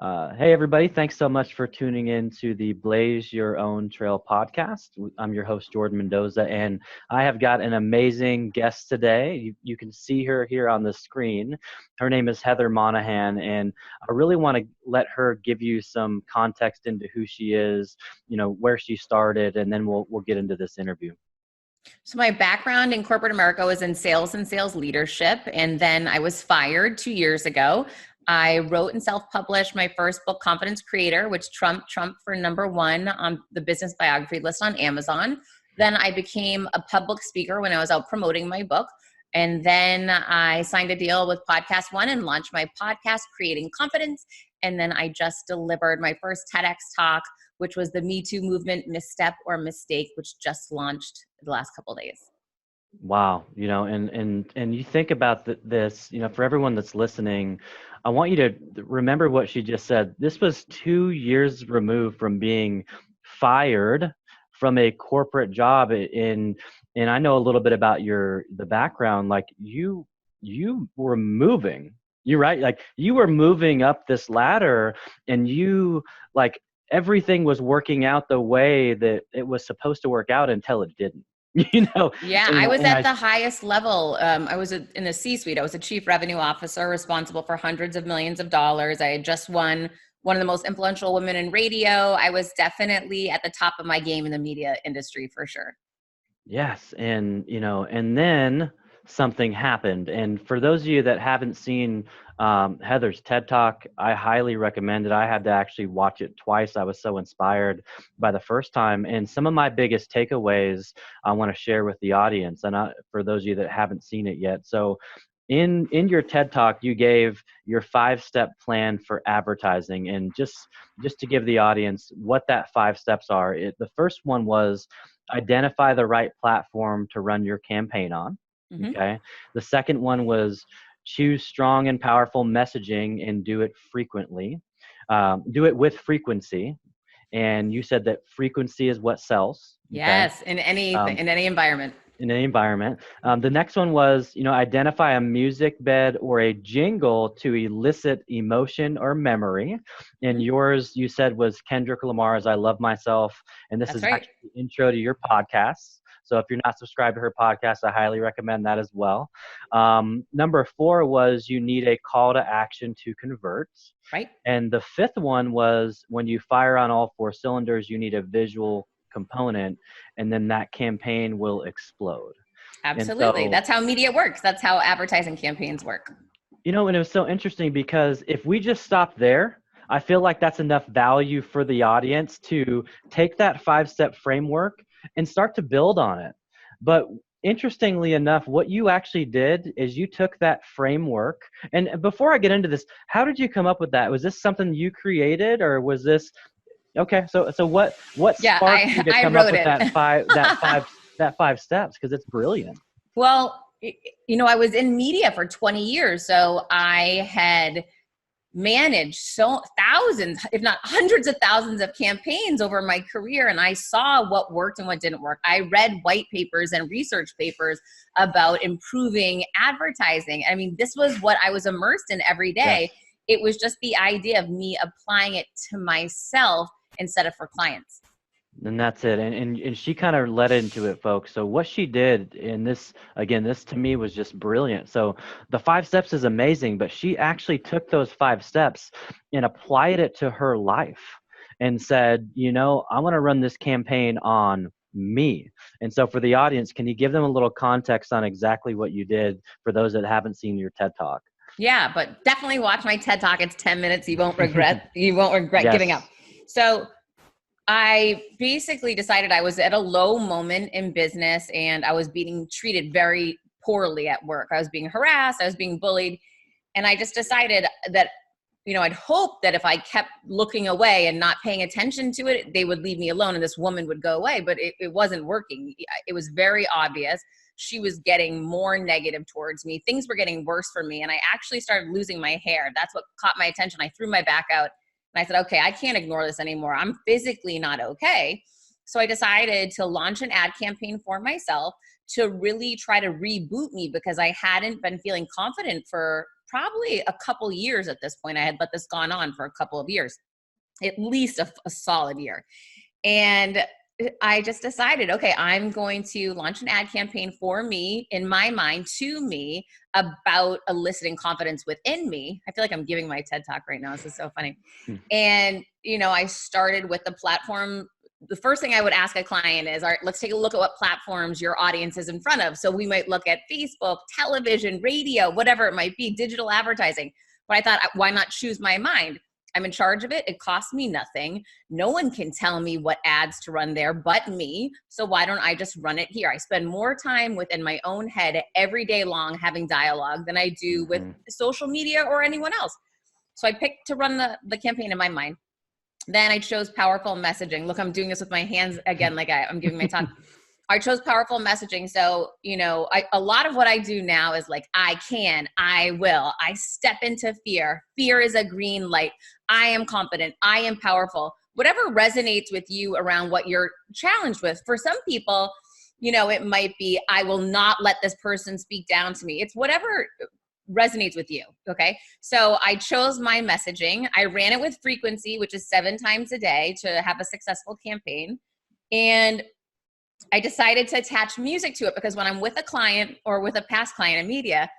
Hey, everybody. Thanks so much for tuning in to the Blaze Your Own Trail podcast. I'm your host, Jordan Mendoza, and I have got an amazing guest today. You can see her here on the screen. Her name is Heather Monahan, and I really want to let her give you some context into who she is, where she started, and then we'll get into this interview. So my background in corporate America was in sales and sales leadership. And then I was fired 2 years ago. I wrote and self-published my first book, Confidence Creator, which trumped for #1 on the business biography list on Amazon. Then I became a public speaker when I was out promoting my book. And then I signed a deal with Podcast One and launched my podcast, Creating Confidence. And then I just delivered my first TEDx talk, which was the Me Too movement misstep or mistake, which just launched the last couple of days. Wow, and you think about this, for everyone that's listening, I want you to remember what she just said. This was 2 years removed from being fired from a corporate job and I know a little bit about the background. Like you were moving. You're right. Like you were moving up this ladder and like everything was working out the way that it was supposed to work out until it didn't. Yeah, I was at the highest level. I was in the C-suite. I was a chief revenue officer responsible for hundreds of millions of dollars. I had just won one of the most influential women in radio. I was definitely at the top of my game in the media industry for sure. Yes, and then something happened. And for those of you that haven't seen Heather's TED Talk, I highly recommend it. I had to actually watch it twice. I was so inspired by the first time. And some of my biggest takeaways I want to share with the audience, and for those of you that haven't seen it yet. So in your TED Talk, you gave your 5-step plan for advertising. And just to give the audience what that 5 steps are, the first one was identify the right platform to run your campaign on. Mm-hmm. Okay. The second one was choose strong and powerful messaging and do it frequently. Do it with frequency. And you said that frequency is what sells. Okay? Yes, in any environment. In any environment. The next one was, identify a music bed or a jingle to elicit emotion or memory. And yours, you said, was Kendrick Lamar's "I Love Myself," and this That's is right. actually the intro to your podcast. So if you're not subscribed to her podcast, I highly recommend that as well. Number 4 was you need a call to action to convert. Right. And the 5th one was when you fire on all 4 cylinders, you need a visual component, and then that campaign will explode. Absolutely. That's how media works. That's how advertising campaigns work. And it was so interesting because if we just stop there, I feel like that's enough value for the audience to take that 5-step framework and start to build on it. But interestingly enough, what you actually did is you took that framework. And before I get into this, how did you come up with that? Was this something you created, or was this okay? So what sparked you to come up with that 5 steps? Because it's brilliant. Well, I was in media for 20 years, so I had managed thousands, if not hundreds of thousands of campaigns over my career. And I saw what worked and what didn't work. I read white papers and research papers about improving advertising. I mean, this was what I was immersed in every day. Yes. It was just the idea of me applying it to myself instead of for clients. And that's it. And she kind of led into it, folks. So what she did in this to me was just brilliant. So the 5 steps is amazing, but she actually took those 5 steps and applied it to her life and said, I want to run this campaign on me. And so for the audience, can you give them a little context on exactly what you did for those that haven't seen your TED Talk? Yeah, but definitely watch my TED Talk. It's 10 minutes. You won't regret Yes. giving up. So I basically decided I was at a low moment in business and I was being treated very poorly at work. I was being harassed, I was being bullied. And I just decided that, I'd hope that if I kept looking away and not paying attention to it, they would leave me alone and this woman would go away. But it wasn't working. It was very obvious. She was getting more negative towards me. Things were getting worse for me. And I actually started losing my hair. That's what caught my attention. I threw my back out. And I said, okay, I can't ignore this anymore. I'm physically not okay. So I decided to launch an ad campaign for myself to really try to reboot me because I hadn't been feeling confident for probably a couple years at this point. I had let this gone on for a couple of years, at least a solid year. And I just decided, okay, I'm going to launch an ad campaign for me, in my mind, to me, about eliciting confidence within me. I feel like I'm giving my TED talk right now. This is so funny. And, I started with the platform. The first thing I would ask a client is, all right, let's take a look at what platforms your audience is in front of. So we might look at Facebook, television, radio, whatever it might be, digital advertising. But I thought, why not choose my mind? I'm in charge of it. It costs me nothing. No one can tell me what ads to run there but me. So why don't I just run it here? I spend more time within my own head every day long having dialogue than I do with social media or anyone else. So I picked to run the campaign in my mind. Then I chose powerful messaging. Look, I'm doing this with my hands again, like I'm giving my talk. I chose powerful messaging. So, a lot of what I do now is like, I can, I will, I step into fear. Fear is a green light. I am confident. I am powerful. Whatever resonates with you around what you're challenged with. For some people, it might be, I will not let this person speak down to me. It's whatever resonates with you. Okay. So I chose my messaging. I ran it with frequency, which is 7 times a day to have a successful campaign. And I decided to attach music to it because when I'm with a client or with a past client in media,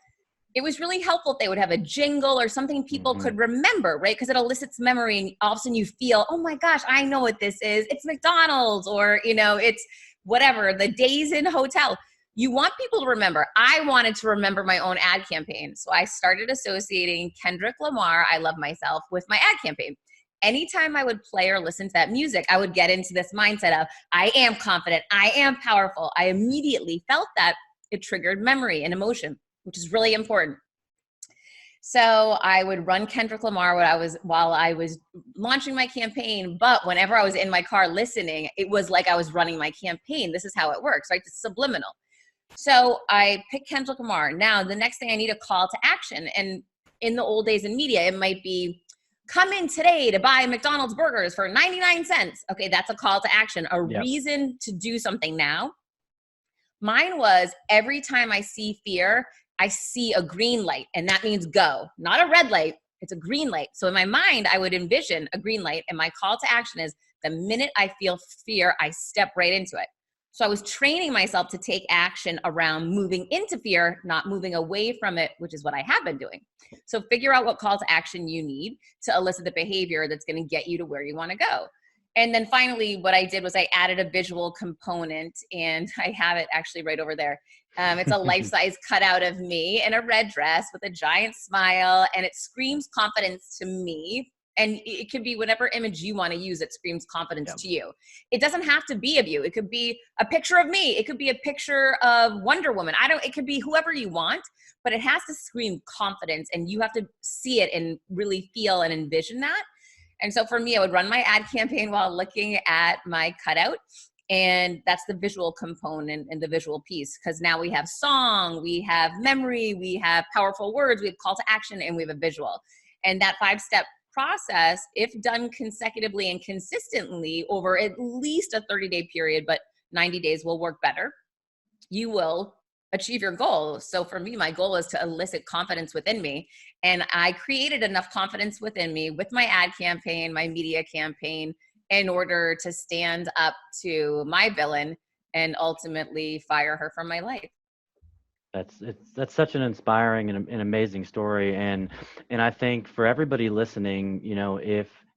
it was really helpful if they would have a jingle or something people could remember, right? Because it elicits memory and all of a sudden you feel, oh my gosh, I know what this is. It's McDonald's, or, it's whatever, the Days Inn hotel. You want people to remember. I wanted to remember my own ad campaign. So I started associating Kendrick Lamar, I Love Myself, with my ad campaign. Anytime I would play or listen to that music, I would get into this mindset of, I am confident, I am powerful. I immediately felt that it triggered memory and emotion, which is really important. So I would run Kendrick Lamar while I was launching my campaign. But whenever I was in my car listening, it was like I was running my campaign. This is how it works, right? It's subliminal. So I picked Kendrick Lamar. Now, the next thing, I need a call to action. And in the old days in media, it might be, come in today to buy McDonald's burgers for 99 cents. Okay, that's a call to action, a reason to do something now. Mine was, every time I see fear, I see a green light, and that means go, not a red light. It's a green light. So in my mind, I would envision a green light, and my call to action is, the minute I feel fear, I step right into it. So I was training myself to take action around moving into fear, not moving away from it, which is what I have been doing. So figure out what call to action you need to elicit the behavior that's going to get you to where you want to go. And then finally, what I did was I added a visual component, and I have it actually right over there. It's a life-size cutout of me in a red dress with a giant smile, and it screams confidence to me. And it could be whatever image you want to use that screams confidence to you. It doesn't have to be of you. It could be a picture of me. It could be a picture of Wonder Woman. It could be whoever you want, but it has to scream confidence, and you have to see it and really feel and envision that. And so for me, I would run my ad campaign while looking at my cutout. And that's the visual component and the visual piece, because now we have song, we have memory, we have powerful words, we have call to action, and we have a visual. And that 5-step process, if done consecutively and consistently over at least a 30-day period, but 90 days will work better, you will achieve your goal. So for me, my goal is to elicit confidence within me. And I created enough confidence within me with my ad campaign, my media campaign, in order to stand up to my villain and ultimately fire her from my life. That's such an inspiring and an amazing story, and I think for everybody listening,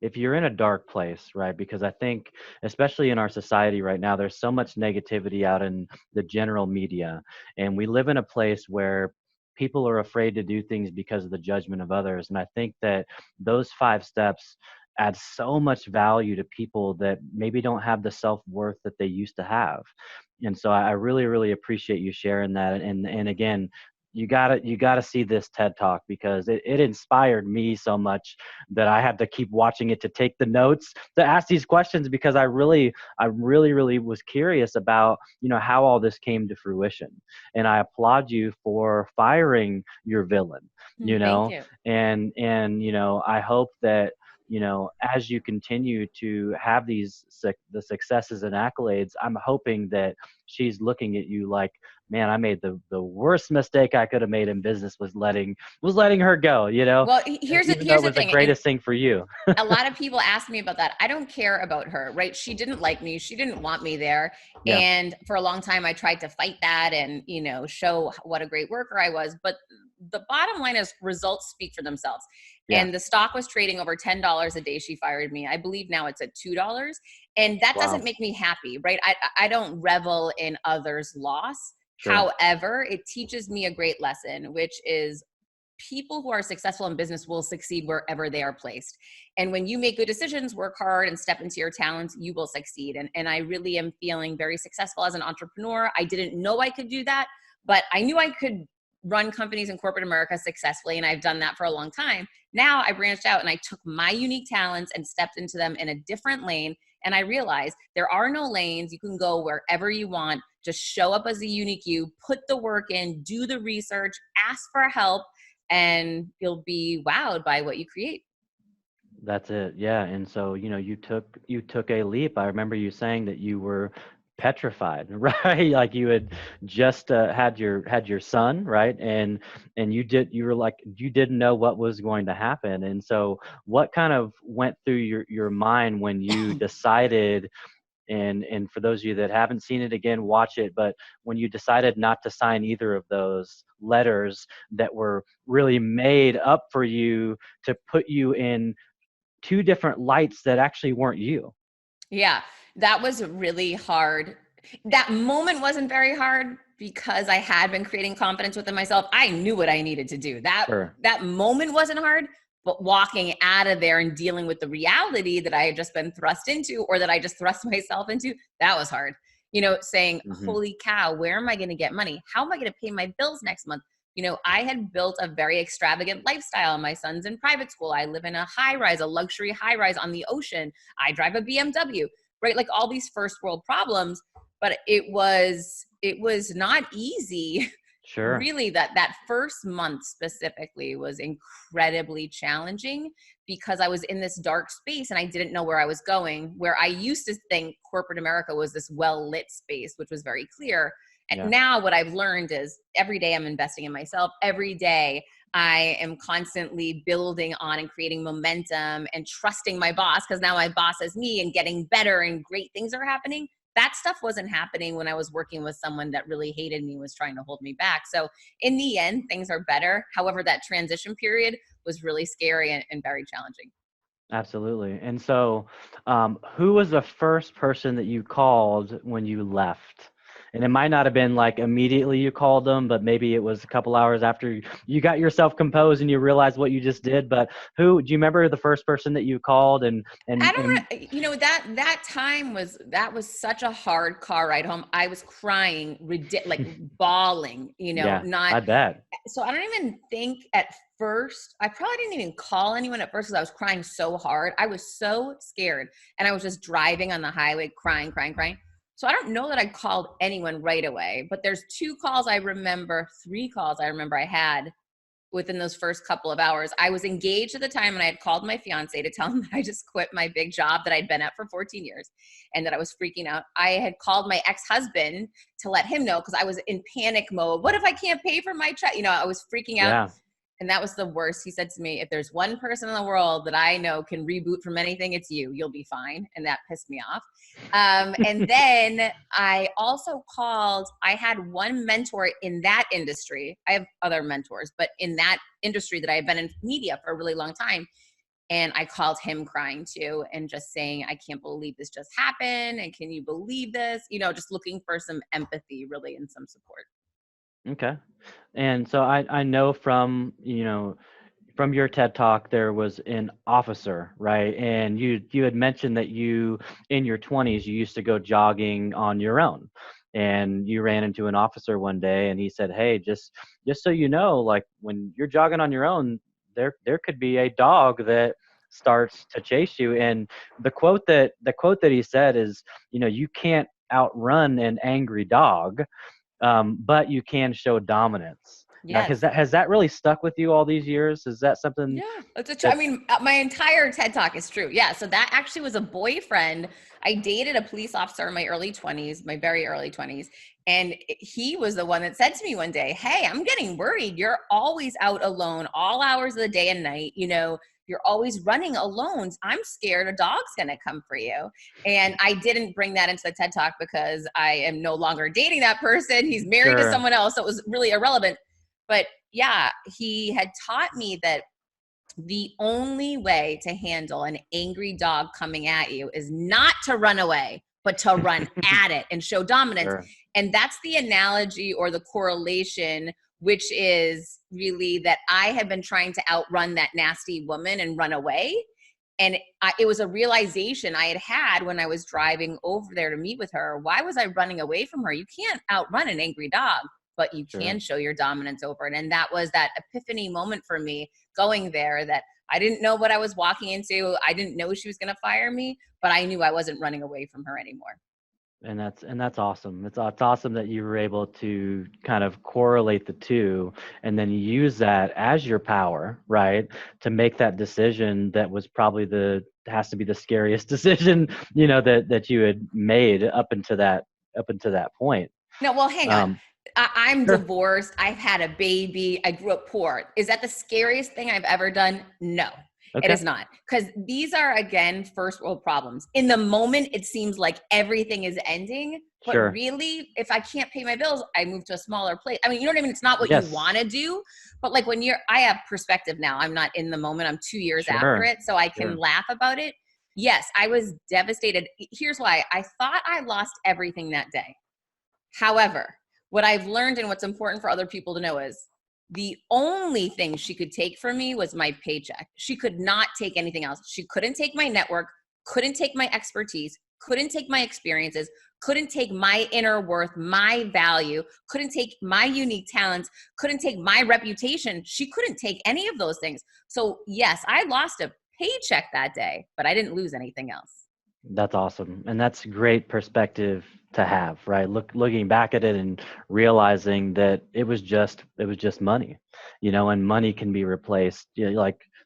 if you're in a dark place, right? Because I think, especially in our society right now, there's so much negativity out in the general media, and we live in a place where people are afraid to do things because of the judgment of others. And I think that those 5 steps add so much value to people that maybe don't have the self-worth that they used to have. And so I really, really appreciate you sharing that. And again, you gotta see this TED Talk, because it inspired me so much that I had to keep watching it to take the notes to ask these questions, because I really was curious about, how all this came to fruition. And I applaud you for firing your villain, Thank you. and I hope that, as you continue to have the successes and accolades, I'm hoping that she's looking at you like man, I made the worst mistake I could have made in business was letting her go, you know, Well, here's even though here's it the was the thing, and greatest thing for you. a lot of people ask me about that. I don't care about her, right? She didn't like me. She didn't want me there. Yeah, And for a long time, I tried to fight that and, show what a great worker I was. But the bottom line is results speak for themselves. yeah, And the stock was trading over $10 a day. She fired me. I believe now it's at $2. And that doesn't wow, make me happy, right? I don't revel in others' loss. sure, However, it teaches me a great lesson, which is people who are successful in business will succeed wherever they are placed. And when you make good decisions, work hard, and step into your talents, you will succeed. And I really am feeling very successful as an entrepreneur. I didn't know I could do that, but I knew I could run companies in corporate America successfully. And I've done that for a long time. Now I branched out and I took my unique talents and stepped into them in a different lane. And I realized there are no lanes. You can go wherever you want. Just show up as a unique you, put the work in, do the research, ask for help, and you'll be wowed by what you create. that's it. Yeah, and so you took a leap. I remember you saying that you were petrified, right? Like you had just had your son, right? And you were like you didn't know what was going to happen. And so what kind of went through your mind when you decided, and for those of you that haven't seen it, again, watch it, but when you decided not to sign either of those letters that were really made up for you to put you in two different lights that actually weren't you. Yeah, that was really hard. That moment wasn't very hard because I had been creating confidence within myself. I knew what I needed to do. Sure. That moment wasn't hard, but walking out of there and dealing with the reality that I had just been thrust into or that I just thrust myself into, that was hard. Saying, Hmm. "Holy cow, where am I going to get money? How am I going to pay my bills next month?" I had built a very extravagant lifestyle. My son's in private school. I live in a high rise, a luxury high rise on the ocean. I drive a BMW, right? Like all these first world problems, but it was not easy. Sure. Really, that first month specifically was incredibly challenging because I was in this dark space and I didn't know where I was going. Where I used to think corporate America was this well lit space, which was very clear. And Yeah. now what I've learned is every day I'm investing in myself. Every day I am constantly building on and creating momentum and trusting my boss because now my boss is me and getting better and great things are happening. That stuff wasn't happening when I was working with someone that really hated me, was trying to hold me back. So in the end, things are better. However, that transition period was really scary and very challenging. Absolutely. And so, who was the first person that you called when you left? And it might not have been like immediately you called them, but maybe it was a couple hours after you got yourself composed and you realized what you just did. But who do you remember the first person that you called? I And don't, that time was such a hard car ride home. I was crying, like bawling, yeah, not I bet. so I don't even think at first, I probably didn't even call anyone at first because I was crying so hard. I was so scared. And I was just driving on the highway, crying, crying, crying. So I don't know that I called anyone right away, but there's three calls I remember I had within those first couple of hours. I was engaged at the time and I had called my fiance to tell him that I just quit my big job that I'd been at for 14 years and that I was freaking out. I had called my ex-husband to let him know because I was in panic mode. What if I can't pay for my check? I was freaking out. Yeah. And that was the worst. He said to me, if there's one person in the world that I know can reboot from anything, it's you. You'll be fine. And that pissed me off. And then I also called, I had one mentor in that industry. I have other mentors, but in that industry that I have been in media for a really long time. And I called him crying too and just saying, I can't believe this just happened. And can you believe this? Just looking for some empathy really and some support. Okay. And so I know from, from your TED talk, there was an officer, right? And you had mentioned that you, in your 20s, you used to go jogging on your own, and you ran into an officer one day, and he said, "Hey, just so you know, like when you're jogging on your own, there could be a dog that starts to chase you." And the quote that he said is, you can't outrun an angry dog, but you can show dominance. Now, Yes. has that really stuck with you all these years? Is that something Yeah, I that's mean, my entire TED Talk is true. Yeah. So that actually was a boyfriend. I dated a police officer in my early 20s, my very early 20s. And he was the one that said to me one day, "Hey, I'm getting worried. You're always out alone, all hours of the day and night. You're always running alone. I'm scared a dog's going to come for you." And I didn't bring that into the TED Talk because I am no longer dating that person. He's married to sure, someone else. So it was really irrelevant. But yeah, he had taught me that the only way to handle an angry dog coming at you is not to run away, but to run at it and show dominance. sure, And that's the analogy or the correlation, which is really that I have been trying to outrun that nasty woman and run away. And it was a realization I had when I was driving over there to meet with her. Why was I running away from her? You can't outrun an angry dog, but you can sure. show your dominance over it. And that was that epiphany moment for me going there, that I didn't know what I was walking into. I didn't know she was going to fire me, but I knew I wasn't running away from her anymore. And that's awesome. It's awesome that you were able to kind of correlate the two and then use that as your power, right? To make that decision that was probably has to be the scariest decision, that you had made up until that point. No, well, hang on. Um, I'm sure. divorced. I've had a baby. I grew up poor. Is that the scariest thing I've ever done? No, it Okay. is not. Because these are, again, first world problems. In the moment, it seems like everything is ending. But Sure. really, if I can't pay my bills, I move to a smaller place. I mean, you know what I mean? It's not what you Yes. want to do. But like I have perspective now. I'm not in the moment. I'm 2 years after Sure. it. So I can Sure. laugh about it. Yes, I was devastated. Here's why. I thought I lost everything that day. However, what I've learned and what's important for other people to know is the only thing she could take from me was my paycheck. She could not take anything else. She couldn't take my network, couldn't take my expertise, couldn't take my experiences, couldn't take my inner worth, my value, couldn't take my unique talents, couldn't take my reputation. She couldn't take any of those things. So, yes, I lost a paycheck that day, but I didn't lose anything else. That's awesome. And that's great perspective to have, right? Looking back at it and realizing that it was just money, and money can be replaced.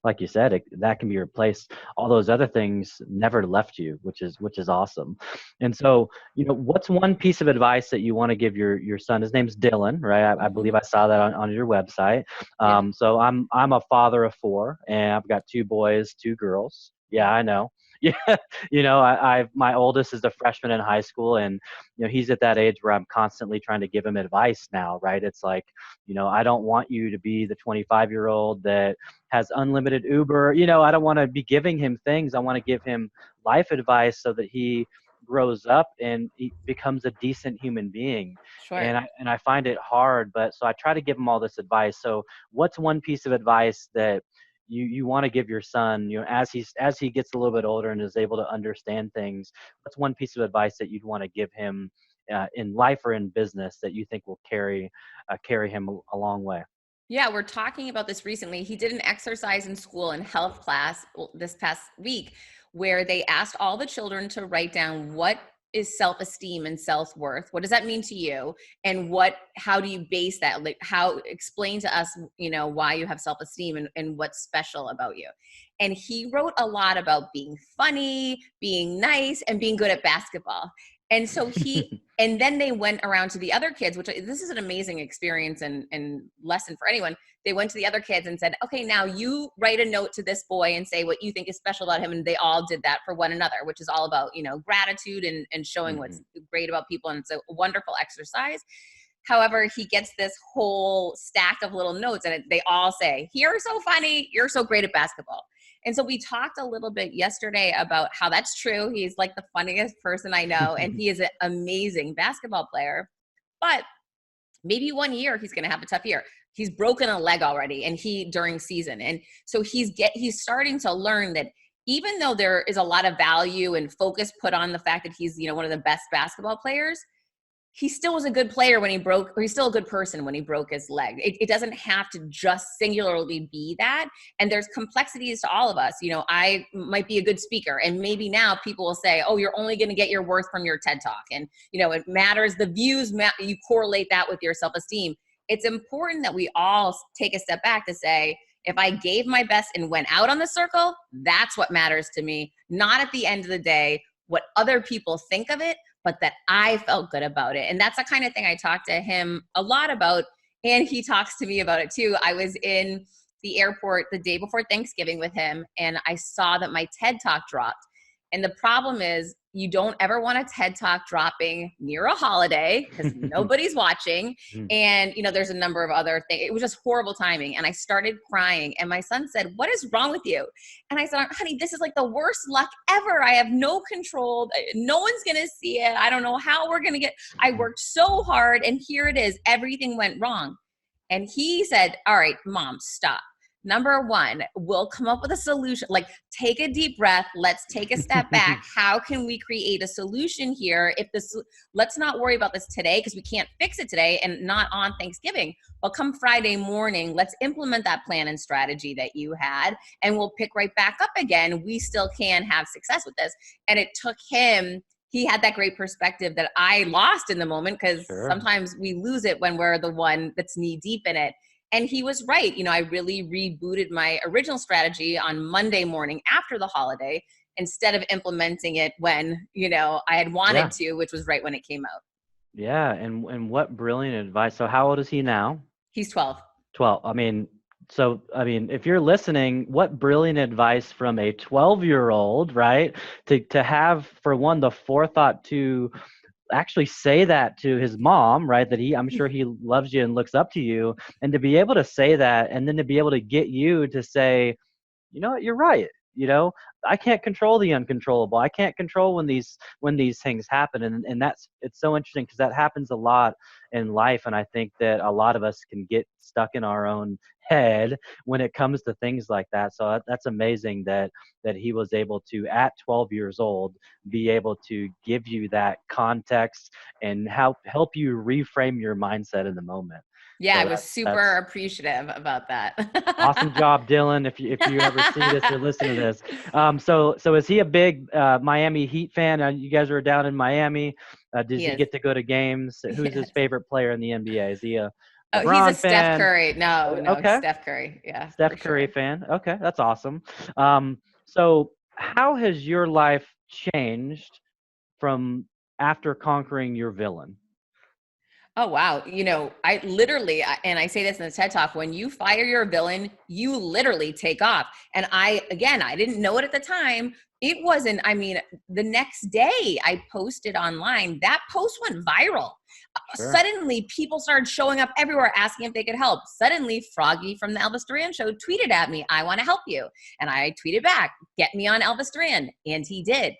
Like you said, that can be replaced. All those other things never left you, which is awesome. And so, what's one piece of advice that you want to give your son? His name's Dylan, right? I believe I saw that on your website. Yeah. So I'm a father of four, and I've got two boys, two girls. Yeah, I know. Yeah, my oldest is a freshman in high school, and he's at that age where I'm constantly trying to give him advice now, right? It's like, I don't want you to be the 25-year-old that has unlimited Uber. I don't want to be giving him things. I want to give him life advice so that he grows up and he becomes a decent human being. Sure. And I find it hard, but so I try to give him all this advice. So what's one piece of advice that you want to give your son, as he gets a little bit older and is able to understand things? What's one piece of advice that you'd want to give him in life or in business that you think will carry him a long way? Yeah, we're talking about this recently. He did an exercise in school in health class this past week where they asked all the children to write down what is self-esteem and self-worth. What does that mean to you? And how do you base that? Like explain to us, why you have self-esteem and what's special about you. And he wrote a lot about being funny, being nice, and being good at basketball. And so and then they went around to the other kids, which this is an amazing experience and lesson for anyone. They went to the other kids and said, okay, now you write a note to this boy and say what you think is special about him. And they all did that for one another, which is all about, gratitude and showing what's Mhm. great about people. And it's a wonderful exercise. However, he gets this whole stack of little notes and they all say, you're so funny. You're so great at basketball. And so we talked a little bit yesterday about how that's true. He's like the funniest person I know, and he is an amazing basketball player. But maybe one year he's going to have a tough year. He's broken a leg already, and during season, and so he's starting to learn that even though there is a lot of value and focus put on the fact that he's one of the best basketball players, he still was a good player when he broke, or he's still a good person when he broke his leg. It doesn't have to just singularly be that. And there's complexities to all of us. I might be a good speaker, and maybe now people will say, oh, you're only going to get your worth from your TED Talk. And, it matters. The views, you correlate that with your self-esteem. it's important that we all take a step back to say, if I gave my best and went out on the circle, that's what matters to me. Not at the end of the day, what other people think of it, but that I felt good about it. And that's the kind of thing I talk to him a lot about. And he talks to me about it too. I was in the airport the day before Thanksgiving with him, and I saw that my TED Talk dropped. And the problem is, you don't ever want a TED Talk dropping near a holiday because nobody's watching. And, there's a number of other things. It was just horrible timing. And I started crying. And my son said, "What is wrong with you?" And I said, "Honey, this is like the worst luck ever. I have no control. No one's going to see it. I don't know how we're going to I worked so hard. And here it is. Everything went wrong." And he said, "All right, Mom, stop. Number one, we'll come up with a solution. Like, take a deep breath. Let's take a step back. How can we create a solution here? Let's not worry about this today because we can't fix it today and not on Thanksgiving. But come Friday morning, let's implement that plan and strategy that you had, and we'll pick right back up again. We still can have success with this." And it took him. He had that great perspective that I lost in the moment, because sometimes we lose it when we're the one that's knee deep in it. And he was right. I really rebooted my original strategy on Monday morning after the holiday, instead of implementing it when, I had wanted to, which was right when it came out. Yeah. And what brilliant advice. So how old is he now? He's 12. 12. If you're listening, what brilliant advice from a 12-year-old, right? To have, for one, the forethought to actually say that to his mom, right? That I'm sure he loves you and looks up to you, and to be able to say that, and then to be able to get you to say, "You know what, you're right. I can't control the uncontrollable. I can't control when these things happen." And it's so interesting because that happens a lot in life. And I think that a lot of us can get stuck in our own head when it comes to things like that. So that's amazing that he was able to, at 12 years old, be able to give you that context and help you reframe your mindset in the moment. Yeah, So I was super appreciative about that. awesome job, Dylan. If you ever see this or listen to this, so is he a big Miami Heat fan? You guys were down in Miami. Does he get to go to games? Who's his favorite player in the NBA? Is he a LeBron he's a fan? Steph Curry. No, Okay. Steph Curry. Yeah, Steph Curry fan. Okay, that's awesome. So how has your life changed from after conquering your villain? Oh, wow. I literally, and I say this in the TED Talk, when you fire your villain, you literally take off. And I didn't know it at the time. It wasn't, the next day I posted online, that post went viral. Sure. Suddenly people started showing up everywhere asking if they could help. Suddenly Froggy from the Elvis Duran show tweeted at me, "I want to help you." And I tweeted back, "Get me on Elvis Duran." And he did.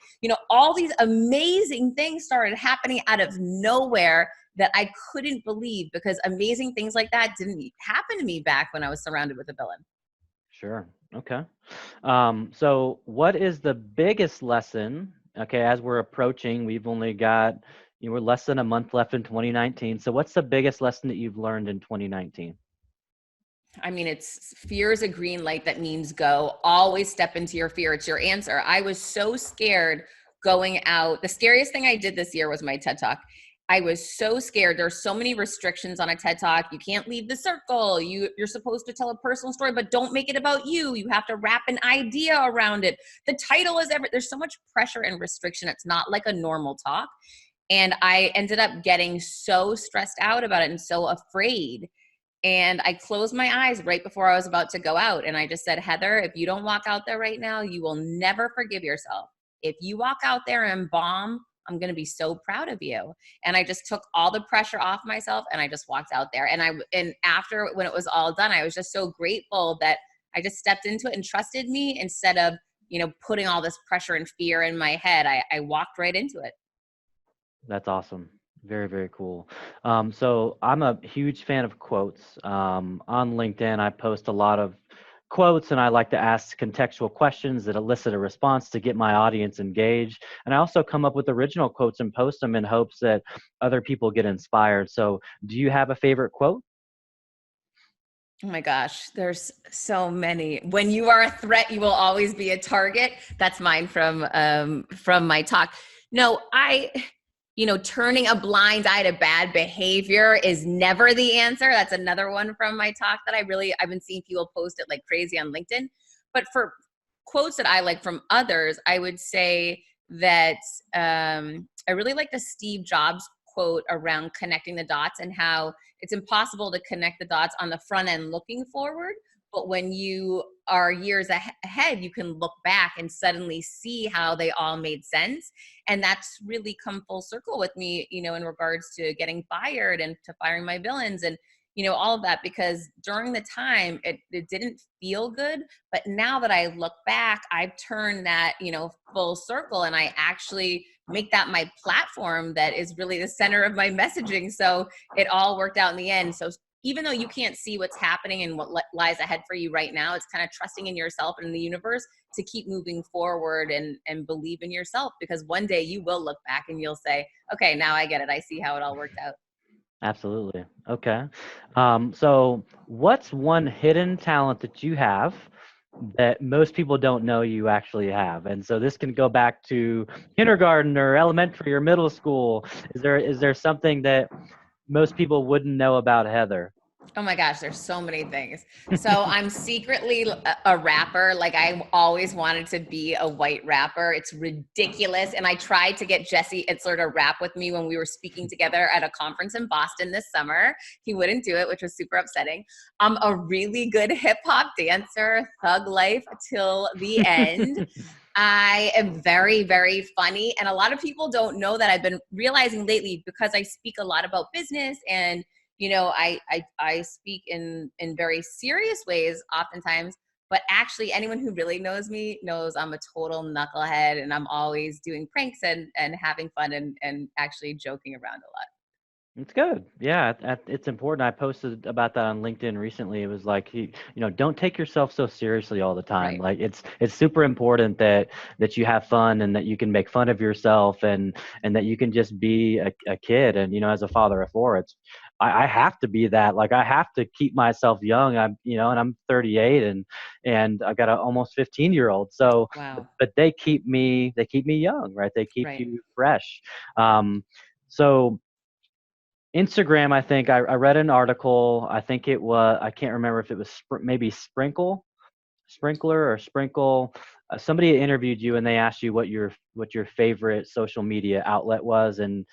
All these amazing things started happening out of nowhere that I couldn't believe, because amazing things like that didn't happen to me back when I was surrounded with a villain. Sure. Okay. So what is the biggest lesson? Okay, as we're approaching, we've only got, we're less than a month left in 2019. So what's the biggest lesson that you've learned in 2019? It's fear is a green light that means go. Always step into your fear. It's your answer. I was so scared going out. The scariest thing I did this year was my TED Talk. I was so scared. There's so many restrictions on a TED Talk. You can't leave the circle. You're supposed to tell a personal story, but don't make it about you. You have to wrap an idea around it. The title is there's so much pressure and restriction. It's not like a normal talk. And I ended up getting so stressed out about it and so afraid. And I closed my eyes right before I was about to go out. And I just said, "Heather, if you don't walk out there right now, you will never forgive yourself. If you walk out there and bomb, I'm going to be so proud of you." And I just took all the pressure off myself and I just walked out there. And after, when it was all done, I was just so grateful that I just stepped into it and trusted me instead of, putting all this pressure and fear in my head. I walked right into it. That's awesome. Very, very cool. So I'm a huge fan of quotes. On LinkedIn, I post a lot of quotes, and I like to ask contextual questions that elicit a response to get my audience engaged. And I also come up with original quotes and post them in hopes that other people get inspired. So do you have a favorite quote? Oh my gosh, there's so many. When you are a threat, you will always be a target. That's mine from my talk. No, turning a blind eye to bad behavior is never the answer. That's another one from my talk that I've been seeing people post it like crazy on LinkedIn. But for quotes that I like from others, I would say that I really like the Steve Jobs quote around connecting the dots, and how it's impossible to connect the dots on the front end looking forward. But when you are years ahead, you can look back and suddenly see how they all made sense. And that's really come full circle with me, in regards to getting fired and to firing my villains and, all of that, because during the time it didn't feel good. But now that I look back, I've turned that, full circle, and I actually make that my platform that is really the center of my messaging. So it all worked out in the end. So even though you can't see what's happening and what lies ahead for you right now, it's kind of trusting in yourself and in the universe to keep moving forward and believe in yourself, because one day you will look back and you'll say, okay, now I get it. I see how it all worked out. Absolutely. Okay. So what's one hidden talent that you have that most people don't know you actually have? And so this can go back to kindergarten or elementary or middle school. Is there something that most people wouldn't know about Heather? Oh my gosh, there's so many things. So I'm secretly a rapper. Like, I always wanted to be a white rapper. It's ridiculous. And I tried to get Jesse Itzler to rap with me when we were speaking together at a conference in Boston this summer. He wouldn't do it, which was super upsetting. I'm a really good hip hop dancer, thug life till the end. I am very, very funny. And a lot of people don't know that. I've been realizing lately, because I speak a lot about business, and I speak in very serious ways oftentimes, but actually anyone who really knows me knows I'm a total knucklehead, and I'm always doing pranks and having fun and actually joking around a lot. It's good. Yeah, it's important. I posted about that on LinkedIn recently. It was like, don't take yourself so seriously all the time. Right. Like it's super important that you have fun and that you can make fun of yourself and that you can just be a kid. And as a father of four, I have to be that. Like, I have to keep myself young. And I'm 38 and I got an almost 15-year-old. So, Wow. but they keep me young, right? They keep Right. you fresh. So Instagram, I think I read an article. I think I can't remember if it was maybe Sprinkler or Sprinkle. Somebody interviewed you and they asked you what your favorite social media outlet was, and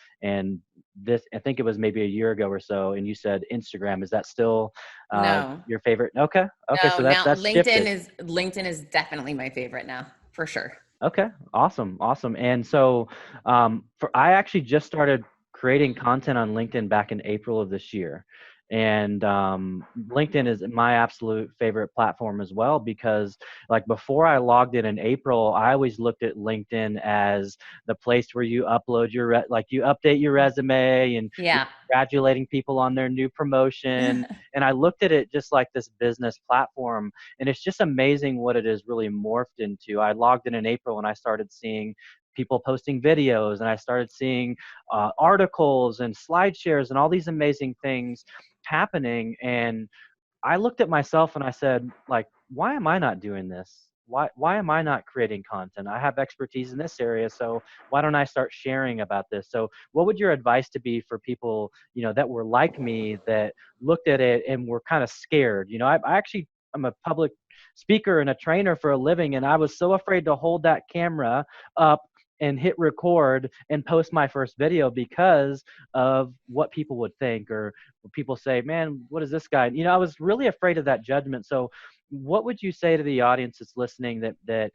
this, I think it was maybe a year ago or so, and you said Instagram. Is that still No, your favorite? Okay, okay, no. so Now that's shifted. LinkedIn is definitely my favorite now, for sure. Okay, awesome, awesome. And so, I actually just started creating content on LinkedIn back in April of this year, and LinkedIn is my absolute favorite platform as well, because like before I logged in April, I always looked at LinkedIn as the place where you upload like you update your resume and you're Yeah. congratulating people on their new promotion. And I looked at it just like this business platform, and it's just amazing what it has really morphed into. I logged in April and I started seeing people posting videos, and I started seeing articles and slide shares and all these amazing things happening. And I looked at myself and I said, like, why am I not doing this? Why am I not creating content? I have expertise in this area, so why don't I start sharing about this? So what would your advice to be for people, that were like me, that looked at it and were kind of scared? I'm a public speaker and a trainer for a living, and I was so afraid to hold that camera up and hit record and post my first video because of what people would think, or people say, man, what is this guy? I was really afraid of that judgment. So what would you say to the audience that's listening, that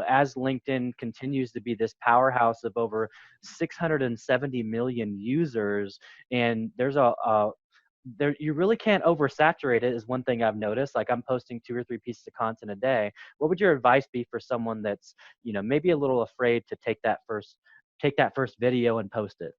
as LinkedIn continues to be this powerhouse of over 670 million users, and there's there, you really can't oversaturate it, is one thing I've noticed. Like, I'm posting 2 or 3 pieces of content a day. What would your advice be for someone that's maybe a little afraid to take that first video and post it?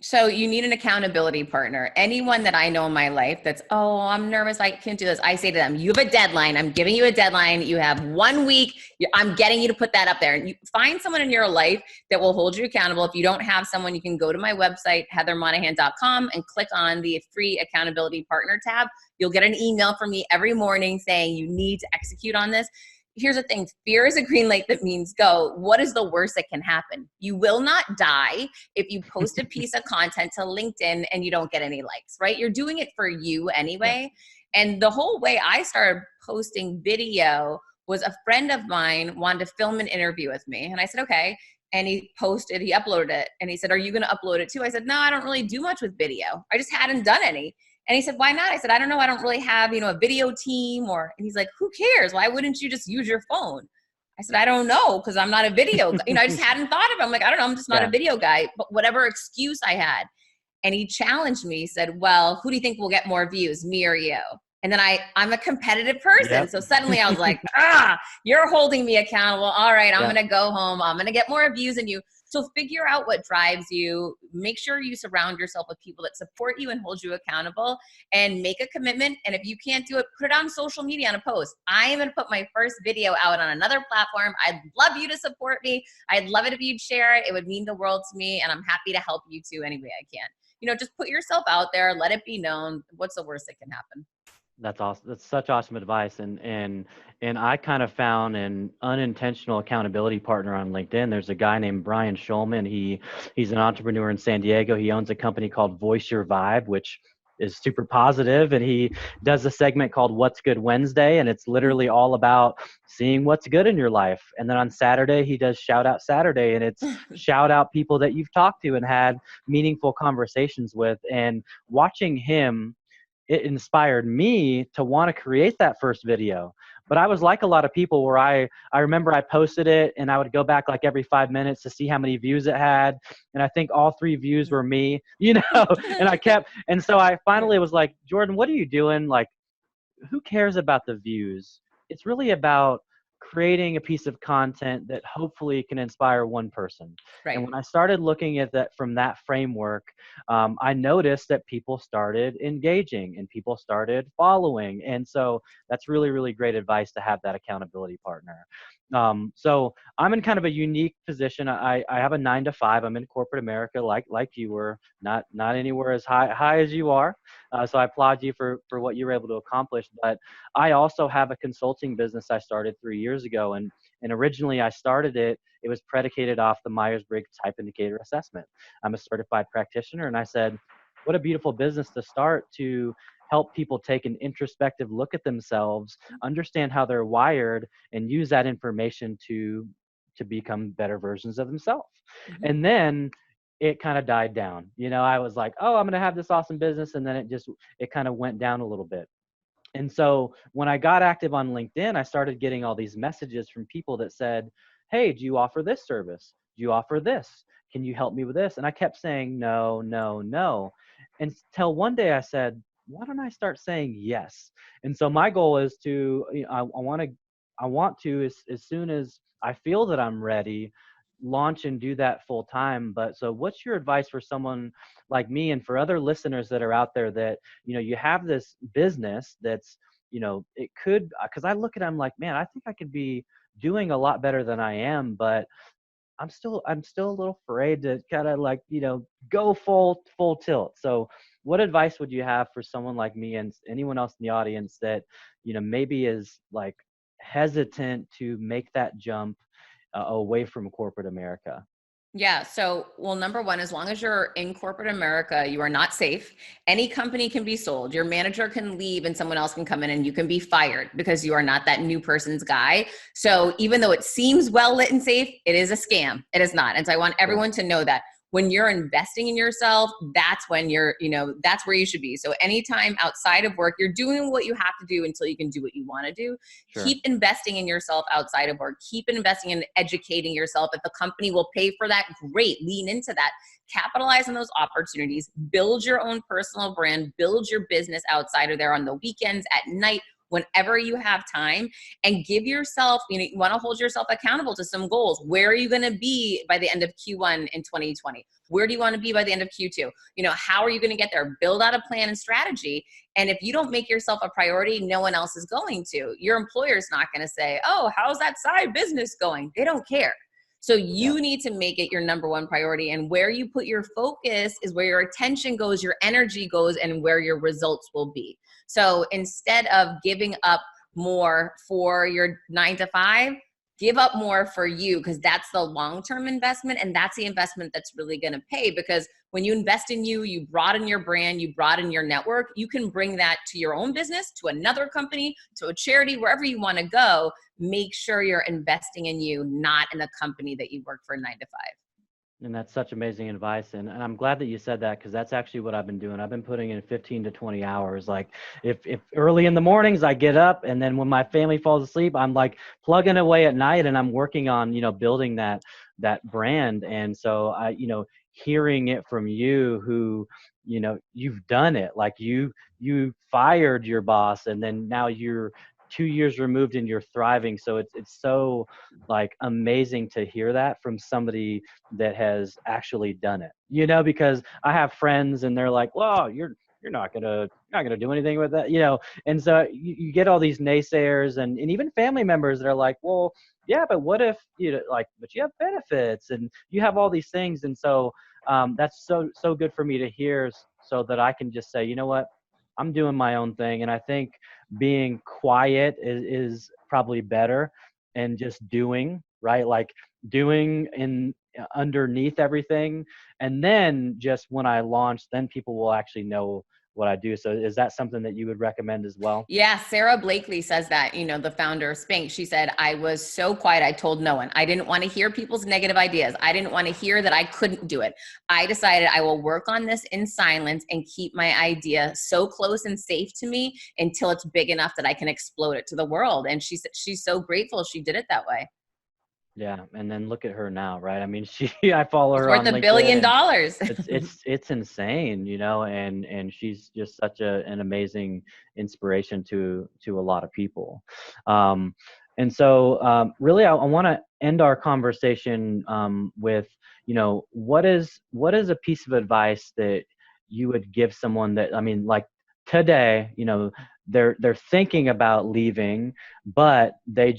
So you need an accountability partner. Anyone that I know in my life that's, oh, I'm nervous, I can't do this. I say to them, you have a deadline. I'm giving you a deadline. You have 1 week. I'm getting you to put that up there. And you find someone in your life that will hold you accountable. If you don't have someone, you can go to my website, heathermonahan.com, and click on the free accountability partner tab. You'll get an email from me every morning saying you need to execute on this. here's the thing, fear is a green light that means go. What is the worst that can happen? You will not die if you post a piece of content to LinkedIn and you don't get any likes, right? You're doing it for you Yeah. anyway. And the whole way I started posting video was a friend of mine wanted to film an interview with me. And I said, okay. And he uploaded it. And he said, are you going to upload it too? I said, no, I don't really do much with video. I just hadn't done any. And he said, why not? I said, I don't know. I don't really have, a video team and he's like, who cares? Why wouldn't you just use your phone? I said, I don't know. Cause I'm not a video guy. I just hadn't thought of it. I'm like, I don't know. I'm just not a Yeah. video guy, but whatever excuse I had. And he challenged me, he said, well, who do you think will get more views, me or you? And then I'm a competitive person. Yep. So suddenly I was like, you're holding me accountable. All right, I'm Yeah. going to go home. I'm going to get more views than you. So figure out what drives you. Make sure you surround yourself with people that support you and hold you accountable, and make a commitment. And if you can't do it, put it on social media on a post. I am going to put my first video out on another platform. I'd love you to support me. I'd love it if you'd share it. It would mean the world to me. And I'm happy to help you too any way I can. Just put yourself out there, let it be known. What's the worst that can happen? That's awesome. That's such awesome advice. And I kind of found an unintentional accountability partner on LinkedIn. There's a guy named Brian Schulman. He's an entrepreneur in San Diego. He owns a company called Voice Your Vibe, which is super positive, and he does a segment called What's Good Wednesday, and it's literally all about seeing what's good in your life. And then on Saturday he does Shout Out Saturday, and it's shout out people that you've talked to and had meaningful conversations with. And watching him, it inspired me to want to create that first video. But I was like a lot of people where I remember I posted it and I would go back like every 5 minutes to see how many views it had. And I think all 3 views were me, and so I finally was like, Jordan, what are you doing? Like, who cares about the views? It's really about creating a piece of content that hopefully can inspire one person. And Right. when I started looking at that from that framework, I noticed that people started engaging and people started following. And so that's really, really great advice to have that accountability partner. So I'm in kind of a unique position. I have a 9 to 5. I'm in corporate America, like you were, not anywhere as high as you are. So I applaud you for what you were able to accomplish. But I also have a consulting business I started 3 years ago, and originally I started it. It was predicated off the Myers-Briggs Type Indicator Assessment. I'm a certified practitioner, and I said, what a beautiful business to start to help people take an introspective look at themselves, understand how they're wired, and use that information to become better versions of themselves. Mm-hmm. And then it kind of died down. I was like, oh, I'm going to have this awesome business. And then it kind of went down a little bit. And so when I got active on LinkedIn, I started getting all these messages from people that said, hey, do you offer this service? Do you offer this? Can you help me with this? And I kept saying no, no, no. Until one day I said, why don't I start saying yes? And so my goal is to, I want to, as soon as I feel that I'm ready, launch and do that full time. But so what's your advice for someone like me and for other listeners that are out there that, you have this business that's, it could, because I look at them like, man, I think I could be doing a lot better than I am, but I'm still a little afraid to kind of like, go full tilt. So what advice would you have for someone like me and anyone else in the audience that, maybe is like hesitant to make that jump away from corporate America? Yeah. So, well, number one, as long as you're in corporate America, you are not safe. Any company can be sold. Your manager can leave and someone else can come in and you can be fired because you are not that new person's guy. So even though it seems well lit and safe, it is a scam. It is not. And so I want everyone to know that when you're investing in yourself, that's when that's where you should be. So anytime outside of work, you're doing what you have to do until you can do what you want to do. Sure. Keep investing in yourself outside of work. Keep investing in educating yourself. If the company will pay for that, great. Lean into that. Capitalize on those opportunities. Build your own personal brand. Build your business outside of there on the weekends, at night, whenever you have time, and give yourself, you want to hold yourself accountable to some goals. Where are you going to be by the end of Q1 in 2020? Where do you want to be by the end of Q2? How are you going to get there? Build out a plan and strategy. And if you don't make yourself a priority, no one else is going to. Your employer's not going to say, oh, how's that side business going? They don't care. So you need to make it your number one priority. And where you put your focus is where your attention goes, your energy goes, and where your results will be. So instead of giving up more for your 9 to 5, give up more for you, because that's the long-term investment, and that's the investment that's really going to pay. Because when you invest in you, you broaden your brand, you broaden your network, you can bring that to your own business, to another company, to a charity, wherever you want to go. Make sure you're investing in you, not in the company that you work for 9 to 5. And that's such amazing advice. And I'm glad that you said that, because that's actually what I've been doing. I've been putting in 15 to 20 hours. Like if early in the mornings I get up, and then when my family falls asleep, I'm like plugging away at night, and I'm working on, building that brand. And so hearing it from you, who, you've done it, like you fired your boss, and then now you're 2 years removed and you're thriving. So it's so like amazing to hear that from somebody that has actually done it, because I have friends and they're like, well, you're not gonna do anything with that, and so you get all these naysayers, and even family members that are like, well, yeah, but what if but you have benefits and you have all these things. And so that's so good for me to hear, so that I can just say, you know what, I'm doing my own thing. And I think being quiet is probably better, and just doing, right? Like doing in underneath everything. And then just when I launch, then people will actually know what I do. So is that something that you would recommend as well? Yeah, Sarah Blakely says that, the founder of Spanx. She said, I was so quiet, I told no one. I didn't want to hear people's negative ideas. I didn't want to hear that I couldn't do it. I decided I will work on this in silence and keep my idea so close and safe to me until it's big enough that I can explode it to the world. And she said she's so grateful she did it that way. Yeah, and then look at her now, right? I mean, I follow She's her worth on $1 LinkedIn, billion. and it's insane, and she's just such an amazing inspiration to a lot of people. Um, and so really, I want to end our conversation with, what is a piece of advice that you would give someone that, I mean, like today, they're thinking about leaving, but they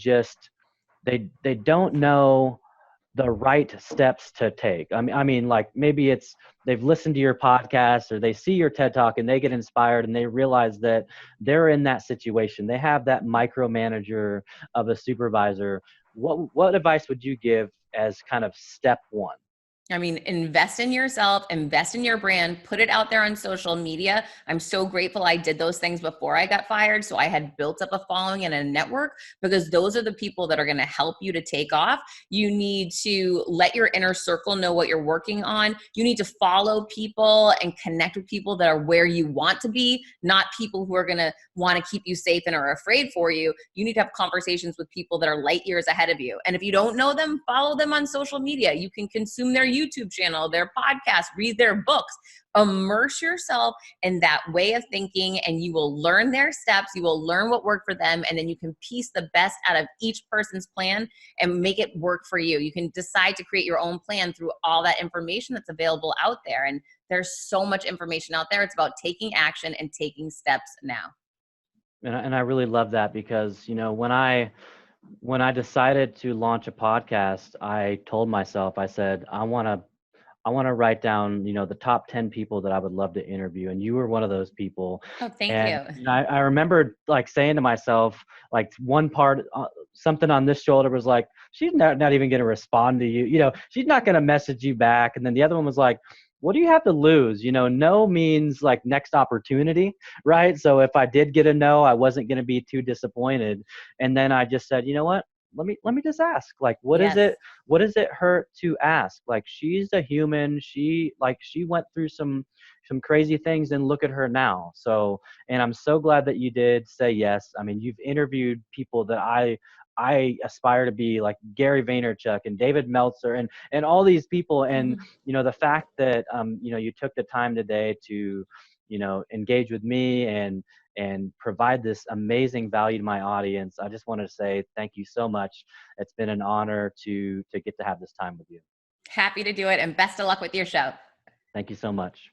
don't know the right steps to take. I mean, like maybe it's they've listened to your podcast or they see your TED Talk and they get inspired and they realize that they're in that situation. They have that micromanager of a supervisor. What advice would you give as kind of step one? I mean, invest in yourself, invest in your brand, put it out there on social media. I'm so grateful I did those things before I got fired. So I had built up a following and a network, because those are the people that are going to help you to take off. You need to let your inner circle know what you're working on. You need to follow people and connect with people that are where you want to be, not people who are going to want to keep you safe and are afraid for you. You need to have conversations with people that are light years ahead of you. And if you don't know them, follow them on social media. You can consume their YouTube channel, their podcast, read their books, immerse yourself in that way of thinking, and you will learn their steps. You will learn what worked for them. And then you can piece the best out of each person's plan and make it work for you. You can decide to create your own plan through all that information that's available out there. And there's so much information out there. It's about taking action and taking steps now. And I really love that, because when I decided to launch a podcast, I told myself, I said, I want to write down, the top 10 people that I would love to interview. And you were one of those people. Oh, thank And you. I remember like saying to myself, like one part, something on this shoulder was like, she's not even going to respond to you. She's not going to message you back. And then the other one was like, what do you have to lose? No means like next opportunity, right? So if I did get a no, I wasn't going to be too disappointed. And then I just said, you know what? Let me just ask, like, Yes. what does it hurt to ask? Like, she's a human. She went through some crazy things, and look at her now. So, and I'm so glad that you did say yes. I mean, you've interviewed people that I aspire to be, like Gary Vaynerchuk and David Meltzer and all these people. And the fact that you took the time today to engage with me and provide this amazing value to my audience. I just wanted to say thank you so much. It's been an honor to get to have this time with you. Happy to do it, and best of luck with your show. Thank you so much.